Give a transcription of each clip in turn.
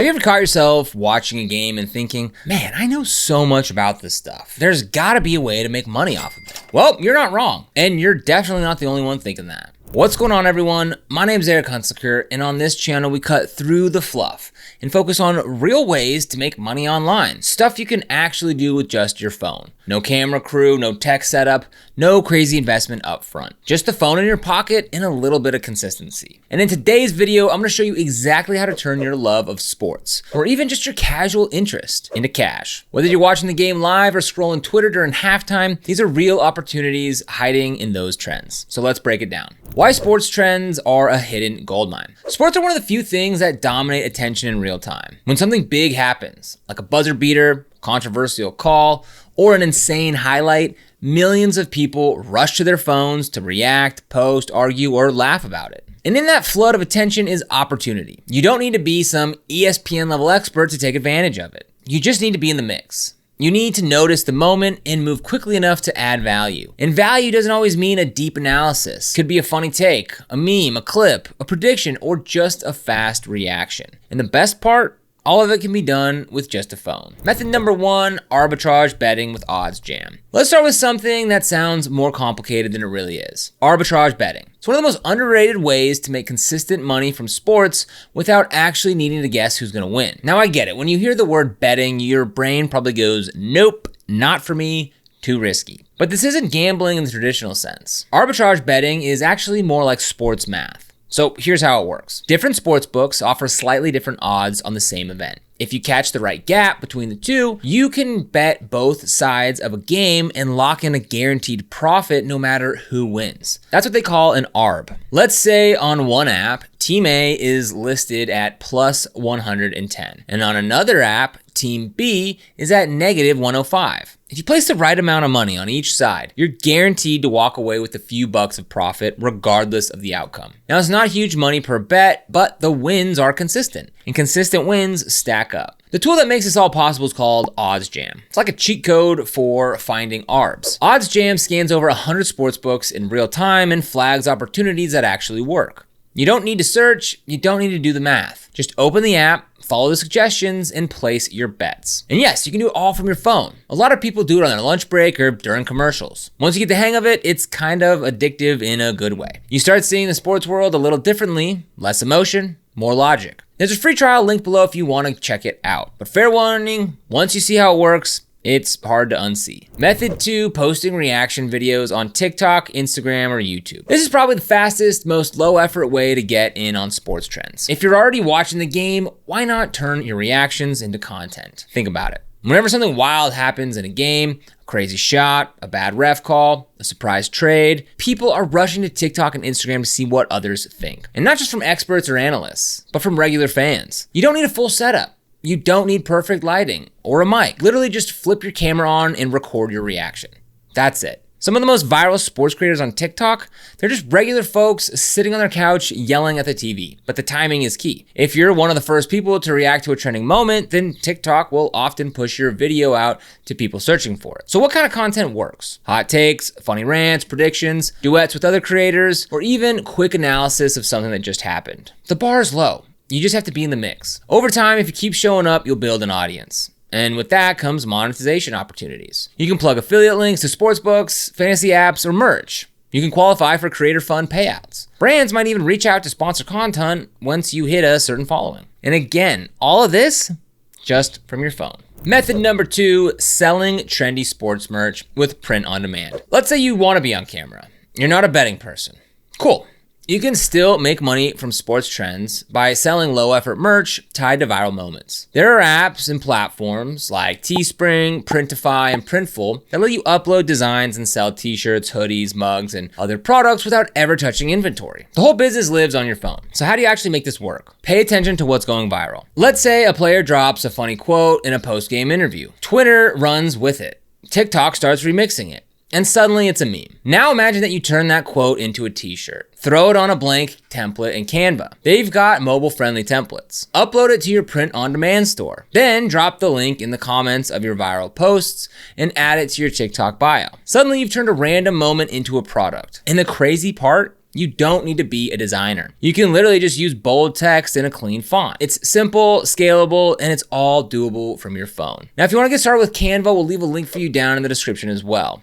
Have you ever caught yourself watching a game and thinking, man, I know so much about this stuff. There's gotta be a way to make money off of it. Well, you're not wrong. And you're definitely not the only one thinking that. What's going on, everyone? My name is SideHustleMastery, and on this channel, we cut through the fluff and focus on real ways to make money online. Stuff you can actually do with just your phone. No camera crew, no tech setup, no crazy investment up front. Just the phone in your pocket and a little bit of consistency. And in today's video, I'm gonna show you exactly how to turn your love of sports, or even just your casual interest, into cash. Whether you're watching the game live or scrolling Twitter during halftime, these are real opportunities hiding in those trends. So let's break it down. Why sports trends are a hidden goldmine. Sports are one of the few things that dominate attention in real time. When something big happens, like a buzzer beater, controversial call, or an insane highlight, millions of people rush to their phones to react, post, argue, or laugh about it. And in that flood of attention is opportunity. You don't need to be some ESPN level expert to take advantage of it. You just need to be in the mix. You need to notice the moment and move quickly enough to add value. And value doesn't always mean a deep analysis. Could be a funny take, a meme, a clip, a prediction, or just a fast reaction. And the best part? All of it can be done with just a phone. Method number 1, arbitrage betting with OddsJam. Let's start with something that sounds more complicated than it really is. Arbitrage betting. It's one of the most underrated ways to make consistent money from sports without actually needing to guess who's gonna win. Now I get it, when you hear the word betting, your brain probably goes, nope, not for me, too risky. But this isn't gambling in the traditional sense. Arbitrage betting is actually more like sports math. So here's how it works. Different sports books offer slightly different odds on the same event. If you catch the right gap between the two, you can bet both sides of a game and lock in a guaranteed profit no matter who wins. That's what they call an arb. Let's say on one app, Team A is listed at plus 110, and on another app, Team B is at negative 105. If you place the right amount of money on each side, you're guaranteed to walk away with a few bucks of profit regardless of the outcome. Now, it's not huge money per bet, but the wins are consistent, and consistent wins stack up. The tool that makes this all possible is called OddsJam. It's like a cheat code for finding arbs. OddsJam scans over 100 sportsbooks in real time and flags opportunities that actually work. You don't need to search, you don't need to do the math. Just open the app, follow the suggestions, and place your bets. And yes, you can do it all from your phone. A lot of people do it on their lunch break or during commercials. Once you get the hang of it, it's kind of addictive in a good way. You start seeing the sports world a little differently, less emotion, more logic. There's a free trial link below if you want to check it out. But fair warning, once you see how it works, it's hard to unsee. Method 2, posting reaction videos on TikTok, Instagram, or YouTube. This is probably the fastest, most low effort way to get in on sports trends. If you're already watching the game, why not turn your reactions into content? Think about it. Whenever something wild happens in a game, a crazy shot, a bad ref call, a surprise trade, people are rushing to TikTok and Instagram to see what others think. And not just from experts or analysts, but from regular fans. You don't need a full setup. You don't need perfect lighting or a mic. Literally just flip your camera on and record your reaction. That's it. Some of the most viral sports creators on TikTok, they're just regular folks sitting on their couch yelling at the TV, but the timing is key. If you're one of the first people to react to a trending moment, then TikTok will often push your video out to people searching for it. So what kind of content works? Hot takes, funny rants, predictions, duets with other creators, or even quick analysis of something that just happened. The bar is low. You just have to be in the mix. Over time, if you keep showing up, you'll build an audience. And with that comes monetization opportunities. You can plug affiliate links to sportsbooks, fantasy apps, or merch. You can qualify for creator fund payouts. Brands might even reach out to sponsor content once you hit a certain following. And again, all of this just from your phone. Method number 2, selling trendy sports merch with print on demand. Let's say you want to be on camera. You're not a betting person. Cool. You can still make money from sports trends by selling low-effort merch tied to viral moments. There are apps and platforms like Teespring, Printify, and Printful that let you upload designs and sell t-shirts, hoodies, mugs, and other products without ever touching inventory. The whole business lives on your phone. So how do you actually make this work? Pay attention to what's going viral. Let's say a player drops a funny quote in a post-game interview. Twitter runs with it. TikTok starts remixing it. And suddenly it's a meme. Now imagine that you turn that quote into a t-shirt. Throw it on a blank template in Canva. They've got mobile-friendly templates. Upload it to your print-on-demand store. Then drop the link in the comments of your viral posts and add it to your TikTok bio. Suddenly you've turned a random moment into a product. And the crazy part You don't need to be a designer. You can literally just use bold text in a clean font. It's simple, scalable, and it's all doable from your phone. Now, if you want to get started with Canva, we'll leave a link for you down in the description as well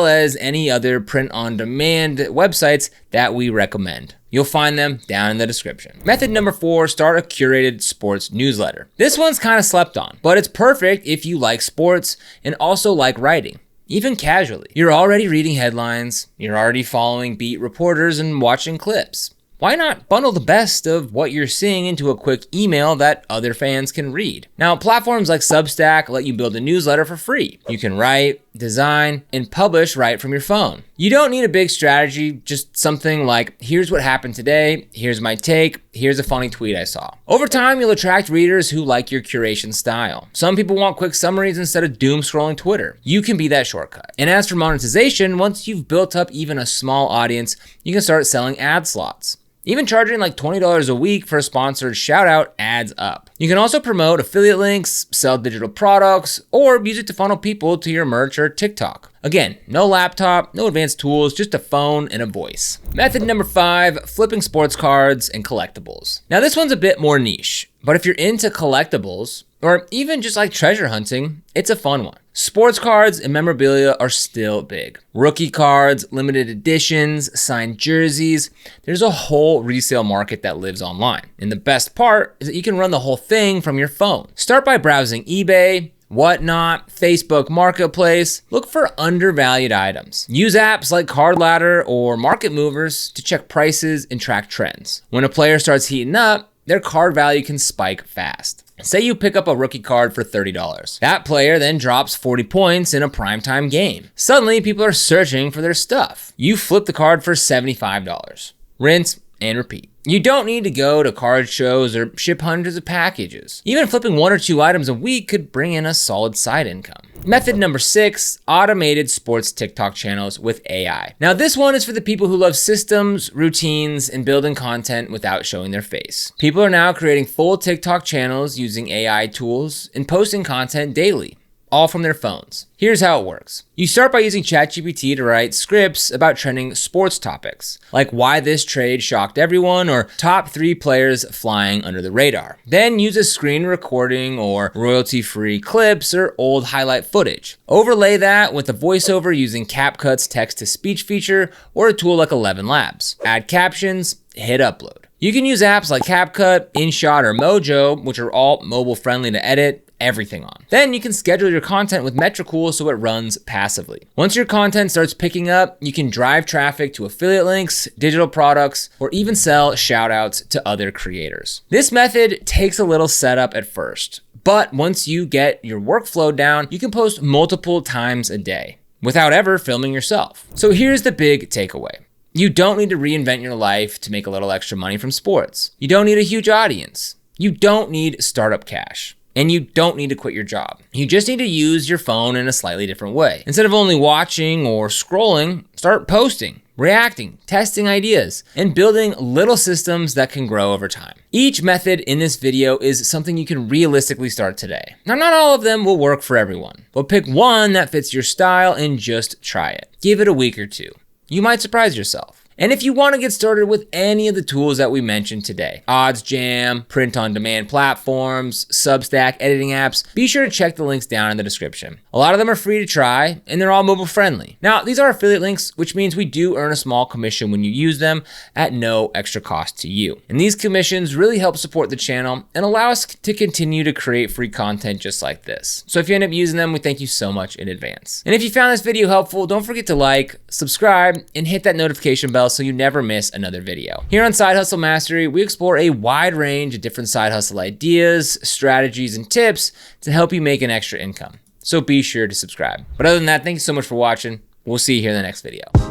as any other print-on-demand websites that we recommend. You'll find them down in the description. Method number 4, start a curated sports newsletter. This one's kind of slept on, but it's perfect if you like sports and also like writing. Even casually. You're already reading headlines, you're already following beat reporters and watching clips. Why not bundle the best of what you're seeing into a quick email that other fans can read? Now, platforms like Substack let you build a newsletter for free. You can write, design, and publish right from your phone. You don't need a big strategy, just something like, here's what happened today, here's my take, here's a funny tweet I saw. Over time, you'll attract readers who like your curation style. Some people want quick summaries instead of doom scrolling Twitter. You can be that shortcut. And as for monetization, once you've built up even a small audience, you can start selling ad slots. Even charging like $20 a week for a sponsored shout out adds up. You can also promote affiliate links, sell digital products, or use it to funnel people to your merch or TikTok. Again, no laptop, no advanced tools, just a phone and a voice. Method number 5, flipping sports cards and collectibles. Now this one's a bit more niche, but if you're into collectibles, or even just like treasure hunting, it's a fun one. Sports cards and memorabilia are still big. Rookie cards, limited editions, signed jerseys. There's a whole resale market that lives online. And the best part is that you can run the whole thing from your phone. Start by browsing eBay, Whatnot, Facebook Marketplace. Look for undervalued items. Use apps like Card Ladder or Market Movers to check prices and track trends. When a player starts heating up, their card value can spike fast. Say you pick up a rookie card for $30. That player then drops 40 points in a primetime game. Suddenly, people are searching for their stuff. You flip the card for $75. Rinse and repeat. You don't need to go to card shows or ship hundreds of packages. Even flipping 1 or 2 items a week could bring in a solid side income. Method number 6, automated sports TikTok channels with AI. Now this one is for the people who love systems, routines, and building content without showing their face. People are now creating full TikTok channels using AI tools and posting content daily, all from their phones. Here's how it works. You start by using ChatGPT to write scripts about trending sports topics, like why this trade shocked everyone or top 3 players flying under the radar. Then use a screen recording or royalty-free clips or old highlight footage. Overlay that with a voiceover using CapCut's text-to-speech feature or a tool like 11 Labs. Add captions, hit upload. You can use apps like CapCut, InShot, or Mojo, which are all mobile friendly to edit everything on. Then you can schedule your content with Metricool so it runs passively. Once your content starts picking up, you can drive traffic to affiliate links, digital products, or even sell shoutouts to other creators. This method takes a little setup at first, but once you get your workflow down, you can post multiple times a day without ever filming yourself. So here's the big takeaway. You don't need to reinvent your life to make a little extra money from sports. You don't need a huge audience. You don't need startup cash. And you don't need to quit your job. You just need to use your phone in a slightly different way. Instead of only watching or scrolling, start posting, reacting, testing ideas, and building little systems that can grow over time. Each method in this video is something you can realistically start today. Now, not all of them will work for everyone, but pick one that fits your style and just try it. Give it a week or 2. You might surprise yourself. And if you want to get started with any of the tools that we mentioned today, OddsJam, print-on-demand platforms, Substack, editing apps, be sure to check the links down in the description. A lot of them are free to try, and they're all mobile-friendly. Now, these are affiliate links, which means we do earn a small commission when you use them at no extra cost to you. And these commissions really help support the channel and allow us to continue to create free content just like this. So if you end up using them, we thank you so much in advance. And if you found this video helpful, don't forget to like, subscribe, and hit that notification bell so you never miss another video. Here on Side Hustle Mastery, we explore a wide range of different side hustle ideas, strategies, and tips to help you make an extra income. So be sure to subscribe. But other than that, thank you so much for watching. We'll see you here in the next video.